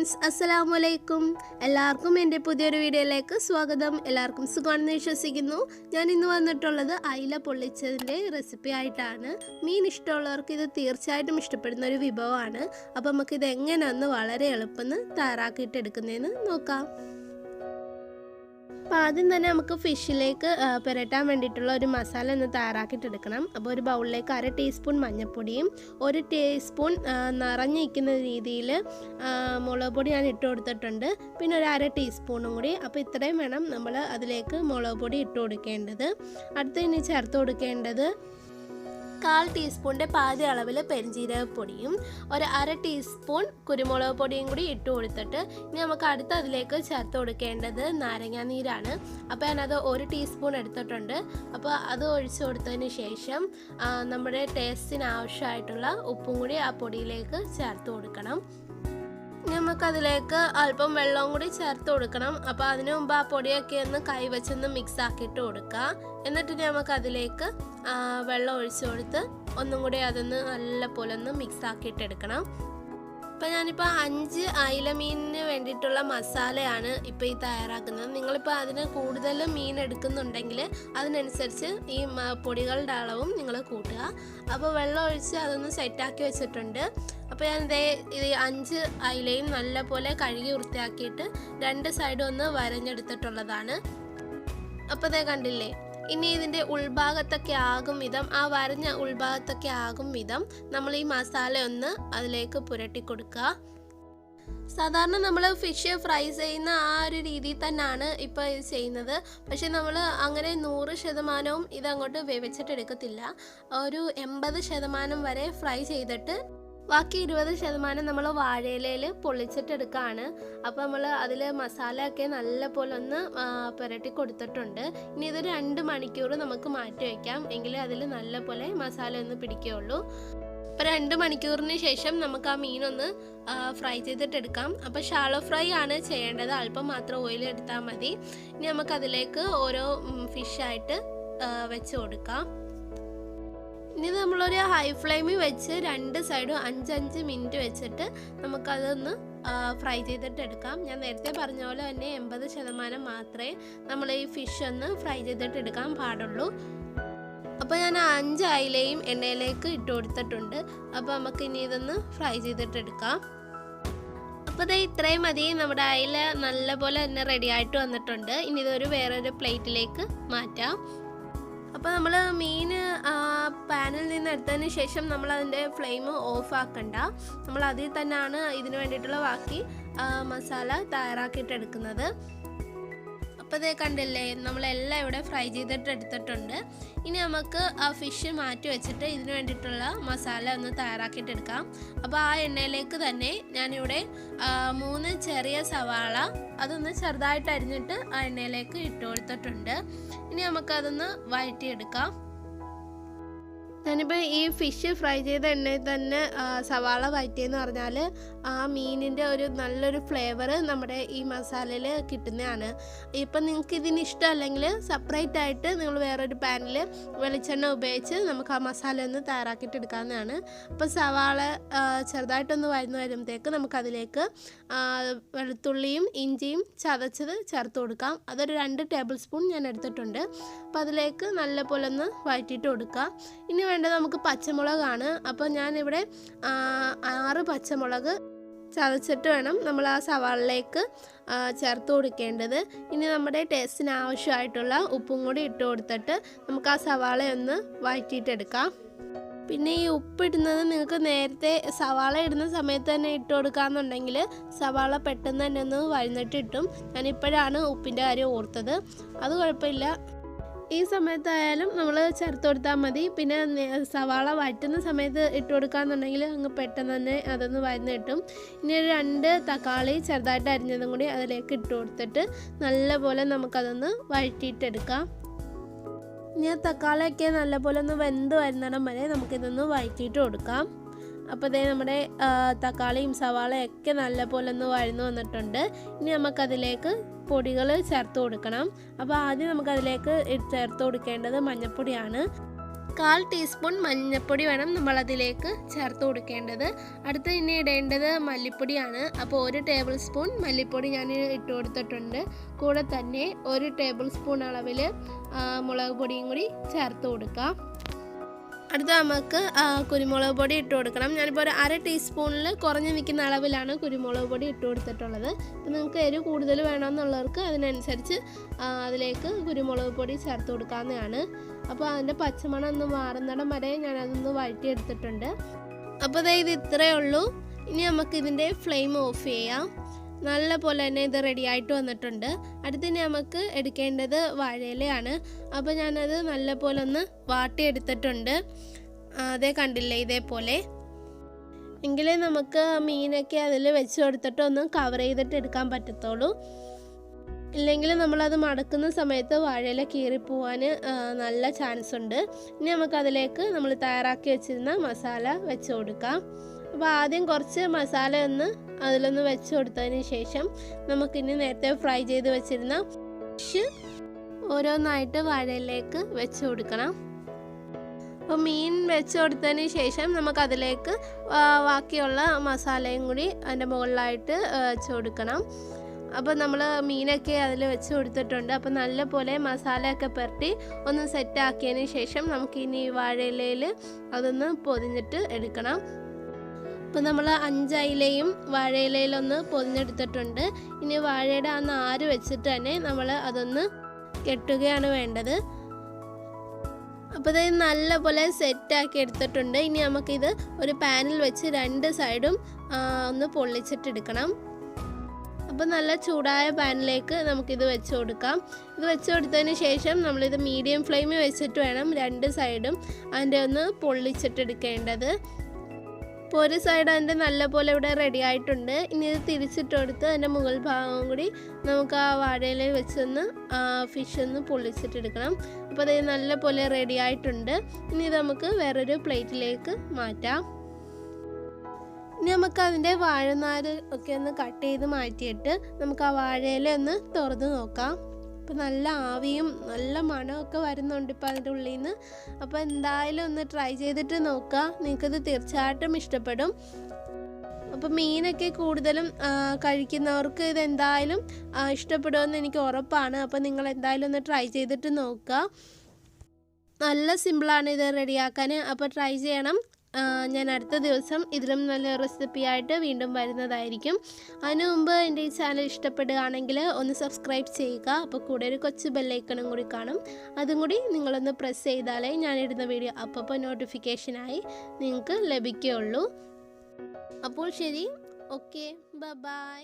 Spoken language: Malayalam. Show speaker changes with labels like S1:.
S1: ഫ്രണ്ട്സ്, അസ്സലാമു അലൈക്കും. എല്ലാവർക്കും എൻ്റെ പുതിയൊരു വീഡിയോയിലേക്ക് സ്വാഗതം. എല്ലാവർക്കും സുഖമാണെന്ന് വിശ്വസിക്കുന്നു. ഞാൻ ഇന്ന് വന്നിട്ടുള്ളത് അയില പൊള്ളിച്ചതിൻ്റെ റെസിപ്പി ആയിട്ടാണ്. മീൻ ഇഷ്ടമുള്ളവർക്ക് ഇത് തീർച്ചയായിട്ടും ഇഷ്ടപ്പെടുന്ന ഒരു വിഭവമാണ്. അപ്പോൾ നമുക്കിത് എങ്ങനെയാണെന്ന് വളരെ എളുപ്പം തയ്യാറാക്കിയിട്ട് എടുക്കുന്നതെന്ന് നോക്കാം. അപ്പോൾ ആദ്യം തന്നെ നമുക്ക് ഫിഷിലേക്ക് പുരട്ടാൻ വേണ്ടിയിട്ടുള്ള ഒരു മസാല ഒന്ന് തയ്യാറാക്കിയിട്ടെടുക്കണം. അപ്പോൾ ഒരു ബൗളിലേക്ക് 1/2 ടീസ്പൂൺ മഞ്ഞൾപ്പൊടിയും 1 ടീസ്പൂൺ നിറഞ്ഞിരിക്കുന്ന രീതിയിൽ മുളക് പൊടി ഞാൻ ഇട്ട് കൊടുത്തിട്ടുണ്ട്. പിന്നെ ഒരു 1/2 ടീസ്പൂണും കൂടി. അപ്പോൾ ഇത്രയും വേണം നമ്മൾ അതിലേക്ക് മുളക് പൊടി ഇട്ട് കൊടുക്കേണ്ടത്. അടുത്ത് ഇനി ചേർത്ത് കൊടുക്കേണ്ടത് 1/4 ടീസ്പൂണിൻ്റെ പാതി അളവിൽ പെരുംജീരകപ്പൊടിയും ഒരു 1/2 ടീസ്പൂൺ കുരുമുളക് പൊടിയും കൂടി ഇട്ട് കൊടുത്തിട്ട് ഇനി നമുക്ക് അടുത്ത് അതിലേക്ക് ചേർത്ത് കൊടുക്കേണ്ടത് നാരങ്ങാ നീരാണ്. അപ്പോൾ ഞാനത് 1 ടീസ്പൂൺ എടുത്തിട്ടുണ്ട്. അപ്പോൾ അത് ഒഴിച്ച് കൊടുത്തതിന് ശേഷം നമ്മുടെ ടേസ്റ്റിന് ആവശ്യമായിട്ടുള്ള ഉപ്പും കൂടി ആ പൊടിയിലേക്ക് ചേർത്ത് കൊടുക്കണം. നമുക്കതിലേക്ക് അല്പം വെള്ളവും കൂടി ചേർത്ത് കൊടുക്കണം. അപ്പോൾ അതിനു മുമ്പ് ആ പൊടിയൊക്കെ ഒന്ന് കൈവച്ചൊന്ന് മിക്സ് ആക്കിയിട്ട് കൊടുക്കുക. എന്നിട്ട് നമുക്കതിലേക്ക് വെള്ളം ഒഴിച്ചു കൊടുത്ത് ഒന്നും കൂടി അതൊന്ന് നല്ല പോലെ ഒന്ന് മിക്സ് ആക്കിയിട്ട് എടുക്കണം. അപ്പോൾ ഞാനിപ്പോൾ 5 അയില മീനിന് വേണ്ടിയിട്ടുള്ള മസാലയാണ് ഇപ്പോൾ ഈ തയ്യാറാക്കുന്നത്. നിങ്ങളിപ്പോൾ അതിന് കൂടുതൽ മീൻ എടുക്കുന്നുണ്ടെങ്കിൽ അതിനനുസരിച്ച് ഈ പൊടികളുടെ അളവും നിങ്ങൾ കൂട്ടുക. അപ്പോൾ വെള്ളം ഒഴിച്ച് അതൊന്ന് സെറ്റാക്കി വെച്ചിട്ടുണ്ട്. അപ്പോൾ ഞാൻ ഈ 5 അയിലയും നല്ലപോലെ കഴുകി വൃത്തിയാക്കിയിട്ട് 2 സൈഡും ഒന്ന് വരഞ്ഞെടുത്തിട്ടുള്ളതാണ്. അപ്പോൾ ദേ കണ്ടില്ലേ, ഇനി ഇതിൻ്റെ ഉൾഭാഗത്തൊക്കെ ആകും വിധം, ആ വരഞ്ഞ ഉൾഭാഗത്തൊക്കെ ആകും വിധം നമ്മൾ ഈ മസാല ഒന്ന് അതിലേക്ക് പുരട്ടി കൊടുക്കുക. സാധാരണ നമ്മൾ ഫിഷ് ഫ്രൈ ചെയ്യുന്ന ആ ഒരു രീതിയിൽ തന്നെയാണ് ഇപ്പോൾ ഇത് ചെയ്യുന്നത്. പക്ഷെ നമ്മൾ അങ്ങനെ 100% ഇതങ്ങോട്ട് വേവിച്ചിട്ടെടുക്കത്തില്ല. ഒരു 80% വരെ ഫ്രൈ ചെയ്തിട്ട് ബാക്കി 20% നമ്മൾ വാഴയിലയിൽ പൊള്ളിച്ചിട്ടെടുക്കുകയാണ്. അപ്പോൾ നമ്മൾ അതിൽ മസാലയൊക്കെ നല്ല പോലെ ഒന്ന് പുരട്ടി കൊടുത്തിട്ടുണ്ട്. ഇനി ഇത് 2 മണിക്കൂർ നമുക്ക് മാറ്റി വയ്ക്കാം, എങ്കിലേ അതിൽ നല്ല പോലെ മസാല ഒന്ന് പിടിക്കുകയുള്ളൂ. അപ്പോൾ 2 മണിക്കൂറിന് ശേഷം നമുക്ക് ആ മീനൊന്ന് ഫ്രൈ ചെയ്തിട്ടെടുക്കാം. അപ്പോൾ ഷാലോ ഫ്രൈ ആണ് ചെയ്യേണ്ടത്, അല്പം മാത്രം ഓയിൽ എടുത്താൽ മതി. ഇനി നമുക്കതിലേക്ക് ഓരോ ഫിഷായിട്ട് വെച്ച് കൊടുക്കാം. ഇനി നമ്മളൊരു ഹൈ ഫ്ലെയിമിൽ വെച്ച് 2 സൈഡും 5 മിനിറ്റ് വെച്ചിട്ട് നമുക്കതൊന്ന് ഫ്രൈ ചെയ്തിട്ടെടുക്കാം. ഞാൻ നേരത്തെ പറഞ്ഞ പോലെ തന്നെ 80% മാത്രമേ നമ്മൾ ഈ ഫിഷ് ഒന്ന് ഫ്രൈ ചെയ്തിട്ടെടുക്കാൻ പാടുള്ളൂ. അപ്പോൾ ഞാൻ 5 അയിലയും എണ്ണയിലേക്ക് ഇട്ട് കൊടുത്തിട്ടുണ്ട്. അപ്പോൾ നമുക്ക് ഇനി ഇതൊന്ന് ഫ്രൈ ചെയ്തിട്ടെടുക്കാം. അപ്പോൾ ഇത് ഇത്രയും മതി. നമ്മുടെ അയില നല്ലപോലെ തന്നെ റെഡി ആയിട്ട് വന്നിട്ടുണ്ട്. ഇനി ഇതൊരു വേറൊരു പ്ലേറ്റിലേക്ക് മാറ്റാം. അപ്പോൾ നമ്മൾ മീൻ പാനിൽ നിന്ന് എടുത്തതിന് ശേഷം നമ്മൾ അതിൻ്റെ ഫ്ലെയിം ഓഫ് ആക്കണ്ട. നമ്മൾ അതിൽ തന്നെയാണ് ഇതിന് വേണ്ടിയിട്ടുള്ള ബാക്കി മസാല തയ്യാറാക്കിയിട്ടെടുക്കുന്നത്. അപ്പോൾ ഇതേ കണ്ടില്ലേ, നമ്മളെല്ലാം ഇവിടെ ഫ്രൈ ചെയ്തിട്ട് എടുത്തിട്ടുണ്ട്. ഇനി നമുക്ക് ആ ഫിഷ് മാറ്റി വെച്ചിട്ട് ഇതിന് വേണ്ടിയിട്ടുള്ള മസാല ഒന്ന് തയ്യാറാക്കിയിട്ടെടുക്കാം. അപ്പോൾ ആ എണ്ണയിലേക്ക് തന്നെ ഞാനിവിടെ 3 ചെറിയ സവാള അതൊന്ന് ചെറുതായിട്ട് അരിഞ്ഞിട്ട് ആ എണ്ണയിലേക്ക് ഇട്ട് കൊടുത്തിട്ടുണ്ട്. ഇനി നമുക്കതൊന്ന് വഴറ്റിയെടുക്കാം. ഞാനിപ്പോൾ ഈ ഫിഷ് ഫ്രൈ ചെയ്ത എണ്ണയിൽ തന്നെ സവാള വഴറ്റിയെന്ന് പറഞ്ഞാൽ ആ മീനിൻ്റെ ഒരു നല്ലൊരു ഫ്ലേവർ നമ്മുടെ ഈ മസാലയിൽ കിട്ടുന്നതാണ്. ഇപ്പം നിങ്ങൾക്ക് ഇതിന് ഇഷ്ടമല്ലെങ്കിൽ സെപ്പറേറ്റ് ആയിട്ട് നിങ്ങൾ വേറൊരു പാനിൽ വെളിച്ചെണ്ണ ഉപയോഗിച്ച് നമുക്ക് ആ മസാല ഒന്ന് തയ്യാറാക്കിയിട്ട് എടുക്കാവുന്നതാണ്. അപ്പോൾ സവാള ചെറുതായിട്ടൊന്ന് വഴന്ന് വരുമ്പോഴത്തേക്ക് നമുക്കതിലേക്ക് വെളുത്തുള്ളിയും ഇഞ്ചിയും ചതച്ചത് ചേർത്ത് കൊടുക്കാം. അതൊരു 2 ടേബിൾ സ്പൂൺ ഞാൻ എടുത്തിട്ടുണ്ട്. അപ്പോൾ അതിലേക്ക് നല്ലപോലെ ഒന്ന് വഴറ്റിയിട്ട് കൊടുക്കുക. ഇനി വേണ്ടത് നമുക്ക് പച്ചമുളകാണ്. അപ്പോൾ ഞാനിവിടെ 6 പച്ചമുളക് ചതച്ചിട്ട് വേണം നമ്മൾ ആ സവാളിലേക്ക് ചേർത്ത് കൊടുക്കേണ്ടത്. ഇനി നമ്മുടെ ടേസ്റ്റിന് ആവശ്യമായിട്ടുള്ള ഉപ്പും കൂടി ഇട്ട് കൊടുത്തിട്ട് നമുക്ക് ആ സവാളയൊന്ന് വഴറ്റിയിട്ടെടുക്കാം. പിന്നെ ഈ ഉപ്പിടുന്നത് നിങ്ങൾക്ക് നേരത്തെ സവാള ഇടുന്ന സമയത്ത് തന്നെ ഇട്ട് കൊടുക്കാമെന്നുണ്ടെങ്കിൽ സവാള പെട്ടെന്ന് തന്നെ ഒന്ന് വഴന്നിട്ട് ഇട്ടും. ഞാനിപ്പോഴാണ് ഉപ്പിൻ്റെ കാര്യം ഓർത്തത്. അത് കുഴപ്പമില്ല, ഈ സമയത്തായാലും നമ്മൾ ചേർത്ത് കൊടുത്താൽ മതി. പിന്നെ സവാള വഴറ്റുന്ന സമയത്ത് ഇട്ട് കൊടുക്കാമെന്നുണ്ടെങ്കിൽ അങ്ങ് പെട്ടെന്ന് തന്നെ അതൊന്ന് വഴന്ന് കിട്ടും. ഇനി ഒരു 2 തക്കാളി ചെറുതായിട്ട് അരിഞ്ഞതും കൂടി അതിലേക്ക് ഇട്ട് കൊടുത്തിട്ട് നല്ലപോലെ നമുക്കതൊന്ന് വഴറ്റിയിട്ടെടുക്കാം. ഇനി ആ തക്കാളിയൊക്കെ നല്ലപോലെ ഒന്ന് വെന്ത് വരുന്നിടം വരെ നമുക്കിതൊന്ന് വഴറ്റിയിട്ട് കൊടുക്കാം. അപ്പോൾ ഇതേ നമ്മുടെ തക്കാളിയും സവാളയൊക്കെ നല്ലപോലെ ഒന്ന് വഴന്നു വന്നിട്ടുണ്ട്. ഇനി നമുക്കതിലേക്ക് പൊടികൾ ചേർത്ത് കൊടുക്കണം. അപ്പോൾ ആദ്യം നമുക്കതിലേക്ക് ചേർത്ത് കൊടുക്കേണ്ടത് മഞ്ഞൾപ്പൊടിയാണ്. 1/4 ടീസ്പൂൺ മഞ്ഞൾപ്പൊടി വേണം നമ്മളതിലേക്ക് ചേർത്ത് കൊടുക്കേണ്ടത്. അടുത്ത് ഇനി ഇടേണ്ടത് മല്ലിപ്പൊടിയാണ്. അപ്പോൾ 1 ടേബിൾ സ്പൂൺ മല്ലിപ്പൊടി ഞാൻ ഇട്ട് കൊടുത്തിട്ടുണ്ട്. കൂടെ തന്നെ 1 ടേബിൾ സ്പൂൺ അളവിൽ മുളക് പൊടിയും കൂടി ചേർത്ത് കൊടുക്കാം. അടുത്ത നമുക്ക് കുരുമുളക് പൊടി ഇട്ട് കൊടുക്കണം. ഞാനിപ്പോൾ ഒരു 1/2 ടീസ്പൂണിൽ കുറഞ്ഞ് നിൽക്കുന്ന അളവിലാണ് കുരുമുളക് പൊടി ഇട്ട് കൊടുത്തിട്ടുള്ളത്. അപ്പോൾ നിങ്ങൾക്ക് എരിവ് കൂടുതൽ വേണമെന്നുള്ളവർക്ക് അതിനനുസരിച്ച് അതിലേക്ക് കുരുമുളക് പൊടി ചേർത്ത് കൊടുക്കാവുന്നതാണ്. അപ്പോൾ അതിൻ്റെ പച്ചമണം ഒന്ന് മാറുന്നിടം വരെ ഞാനതൊന്ന് വഴറ്റിയെടുത്തിട്ടുണ്ട്. അപ്പോൾ ഇത് ഇത്രയേ ഉള്ളൂ. ഇനി നമുക്കിതിൻ്റെ ഫ്ലെയിം ഓഫ് ചെയ്യാം. നല്ല പോലെ തന്നെ ഇത് റെഡി ആയിട്ട് വന്നിട്ടുണ്ട്. അടുത്തിന് നമുക്ക് എടുക്കേണ്ടത് വാഴയിലയാണ്. അപ്പോൾ ഞാനത് നല്ല പോലെ ഒന്ന് വാട്ടിയെടുത്തിട്ടുണ്ട്. അതേ കണ്ടില്ലേ, ഇതേപോലെ. എങ്കിലേ നമുക്ക് മീനൊക്കെ അതിൽ വെച്ച് കൊടുത്തിട്ട് ഒന്ന് കവർ ചെയ്തിട്ട് എടുക്കാൻ പറ്റത്തുള്ളൂ. ഇല്ലെങ്കിൽ നമ്മളത് മടക്കുന്ന സമയത്ത് വാഴയില കീറിപ്പോവാൻ നല്ല ചാൻസ് ഉണ്ട്. ഇനി നമുക്കതിലേക്ക് നമ്മൾ തയ്യാറാക്കി വെച്ചിരുന്ന മസാല വെച്ച് കൊടുക്കാം. അപ്പോൾ ആദ്യം കുറച്ച് മസാല അതിലൊന്ന് വെച്ച് കൊടുത്തതിന് ശേഷം നമുക്കിനി നേരത്തെ ഫ്രൈ ചെയ്ത് വെച്ചിരുന്ന ഫിഷ് ഓരോന്നായിട്ട് വാഴയിലേക്ക് വെച്ച് കൊടുക്കണം. അപ്പോൾ മീൻ വെച്ച് കൊടുത്തതിന് ശേഷം നമുക്കതിലേക്ക് ബാക്കിയുള്ള മസാലയും കൂടി അതിൻ്റെ മുകളിലായിട്ട് വെച്ച് കൊടുക്കണം. അപ്പോൾ നമ്മൾ മീനൊക്കെ അതിൽ വെച്ച് കൊടുത്തിട്ടുണ്ട്. അപ്പോൾ നല്ല പോലെ മസാലയൊക്കെ പുരട്ടി ഒന്ന് സെറ്റാക്കിയതിന് ശേഷം നമുക്കിനി വാഴയിലയിൽ അതൊന്ന് പൊതിഞ്ഞിട്ട് എടുക്കണം. അപ്പോൾ നമ്മൾ 5 അയിലയും വാഴയിലയിലൊന്ന് പൊതിഞ്ഞെടുത്തിട്ടുണ്ട്. ഇനി വാഴയുടെ ആ നാര് വെച്ചിട്ട് തന്നെ നമ്മൾ അതൊന്ന് കെട്ടുകയാണ് വേണ്ടത്. അപ്പോൾ ഇത് നല്ല പോലെ സെറ്റാക്കി എടുത്തിട്ടുണ്ട്. ഇനി നമുക്കിത് ഒരു പാനിൽ വെച്ച് 2 സൈഡും ഒന്ന് പൊള്ളിച്ചിട്ടെടുക്കണം. അപ്പോൾ നല്ല ചൂടായ പാനിലേക്ക് നമുക്കിത് വെച്ച് കൊടുക്കാം. ഇത് വെച്ച് കൊടുത്തതിന് ശേഷം നമ്മളിത് മീഡിയം ഫ്ലെയിമിൽ വെച്ചിട്ട് വേണം 2 സൈഡും അതിൻ്റെ ഒന്ന് പൊള്ളിച്ചിട്ടെടുക്കേണ്ടത്. ഇപ്പോൾ ഒരു സൈഡ് അതിൻ്റെ നല്ല പോലെ ഇവിടെ റെഡി ആയിട്ടുണ്ട്. ഇനി ഇത് തിരിച്ചിട്ട് കൊടുത്ത് അതിൻ്റെ മുകൾ ഭാഗം കൂടി നമുക്ക് ആ വാഴയില വെച്ചൊന്ന് ഫിഷ് ഒന്ന് പൊള്ളിച്ചിട്ടെടുക്കണം. അപ്പോൾ അത് നല്ല പോലെ റെഡി ആയിട്ടുണ്ട്. ഇനി ഇത് നമുക്ക് വേറൊരു പ്ലേറ്റിലേക്ക് മാറ്റാം. ഇനി നമുക്ക് അതിൻ്റെ വാഴനാര് ഒക്കെ ഒന്ന് കട്ട് ചെയ്ത് മാറ്റിയിട്ട് നമുക്ക് ആ വാഴയില ഒന്ന് തുറന്ന് നോക്കാം. അപ്പോൾ നല്ല ആവിയും നല്ല മണമൊക്കെ വരുന്നുണ്ട് ഇപ്പോൾ അതിൻ്റെ ഉള്ളിൽ നിന്ന്. അപ്പോൾ എന്തായാലും ഒന്ന് ട്രൈ ചെയ്തിട്ട് നോക്കുക, നിങ്ങൾക്കത് തീർച്ചയായിട്ടും ഇഷ്ടപ്പെടും. അപ്പോൾ മീനൊക്കെ കൂടുതലും കഴിക്കുന്നവർക്ക് ഇതെന്തായാലും ഇഷ്ടപ്പെടുമെന്ന് എനിക്ക് ഉറപ്പാണ്. അപ്പോൾ നിങ്ങൾ എന്തായാലും ഒന്ന് ട്രൈ ചെയ്തിട്ട് നോക്കുക. നല്ല സിമ്പിളാണ് ഇത് റെഡിയാക്കാൻ. അപ്പോൾ ട്രൈ ചെയ്യണം. ഞാൻ അടുത്ത ദിവസം ഇതിലും നല്ല റെസിപ്പിയായിട്ട് വീണ്ടും വരുന്നതായിരിക്കും. അതിനു മുമ്പ് എൻ്റെ ഈ ചാനൽ ഇഷ്ടപ്പെടുകയാണെങ്കിൽ ഒന്ന് സബ്സ്ക്രൈബ് ചെയ്യുക. അപ്പോൾ കൂടെ ഒരു കൊച്ചു ബെല്ലൈക്കണും കൂടി കാണും. അതും കൂടി നിങ്ങളൊന്ന് പ്രസ് ചെയ്താലേ ഞാനിടുന്ന വീഡിയോ അപ്പോൾ നോട്ടിഫിക്കേഷനായി നിങ്ങൾക്ക് ലഭിക്കുകയുള്ളൂ. അപ്പോൾ ശരി, ഓക്കെ, ബൈ.